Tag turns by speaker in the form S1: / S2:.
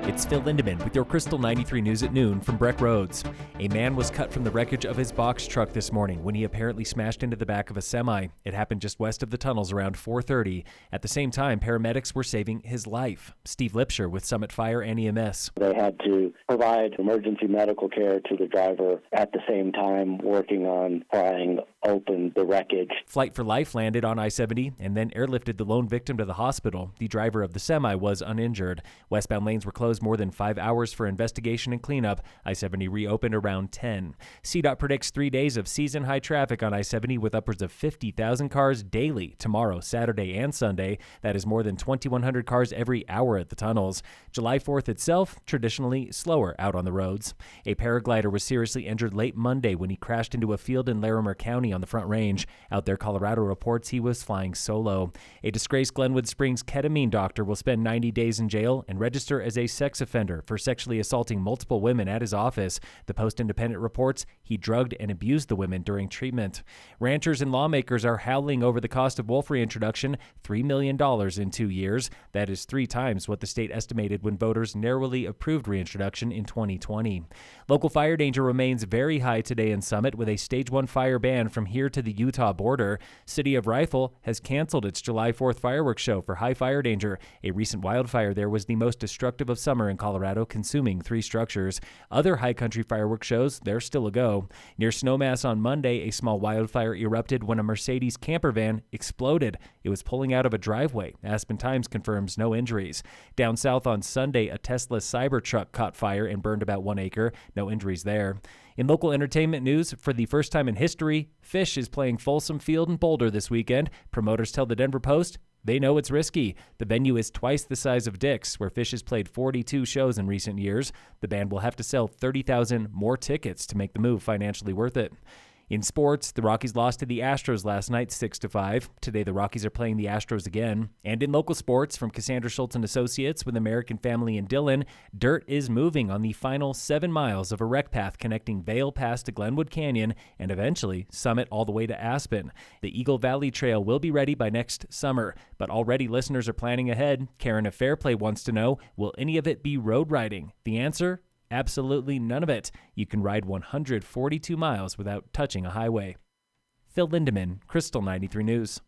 S1: It's Phil Lindemann with your Krystal 93 News at noon from Breck Roads. A man was cut from the wreckage of his box truck this morning when he apparently smashed into the back of a semi. It happened just west of the tunnels around 4:30. At the same time, paramedics were saving his life. Steve Lipsher with Summit Fire EMS.
S2: They had to provide emergency medical care to the driver at the same time working on prying open the wreckage.
S1: Flight for Life landed on I-70 and then airlifted the lone victim to the hospital. The driver of the semi was uninjured. Westbound lanes were closed more than 5 hours for investigation and cleanup. I-70 reopened around 10. CDOT predicts 3 days of season-high traffic on I-70 with upwards of 50,000 cars daily tomorrow, Saturday, and Sunday. That is more than 2,100 cars every hour at the tunnels. July 4th itself, traditionally slower out on the roads. A paraglider was seriously injured late Monday when he crashed into a field in Larimer County on the Front Range. Out there, Colorado reports he was flying solo. A disgraced Glenwood Springs ketamine doctor will spend 90 days in jail and register as a sex offender for sexually assaulting multiple women at his office. The Post-Independent reports he drugged and abused the women during treatment. Ranchers and lawmakers are howling over the cost of wolf reintroduction, $3 million in 2 years. That is 3 times what the state estimated when voters narrowly approved reintroduction in 2020. Local fire danger remains very high today in Summit with a Stage 1 fire ban from here to the Utah border. City of Rifle has canceled its July 4th fireworks show for high fire danger. A recent wildfire there was the most destructive of summer in Colorado, consuming 3 structures. Other high country fireworks shows, they're still a go. Near Snowmass on Monday, a small wildfire erupted when a Mercedes camper van exploded. It was pulling out of a driveway. Aspen Times confirms no injuries. Down south on Sunday, a Tesla Cybertruck caught fire and burned about 1 acre. No injuries there. In local entertainment news, for the first time in history, Phish is playing Folsom Field in Boulder this weekend. Promoters tell the Denver Post they know it's risky. The venue is twice the size of Dick's, where Phish has played 42 shows in recent years. The band will have to sell 30,000 more tickets to make the move financially worth it. In sports, the Rockies lost to the Astros last night 6-5. Today, the Rockies are playing the Astros again. And in local sports, from Cassandra Schultz and Associates with American Family in Dillon, dirt is moving on the final 7 miles of a recpath connecting Vail Pass to Glenwood Canyon and eventually Summit all the way to Aspen. The Eagle Valley Trail will be ready by next summer, but already listeners are planning ahead. Karen of Fairplay wants to know, will any of it be road riding? The answer? Absolutely none of it. You can ride 142 miles without touching a highway. Phil Lindemann, Krystal 93 News.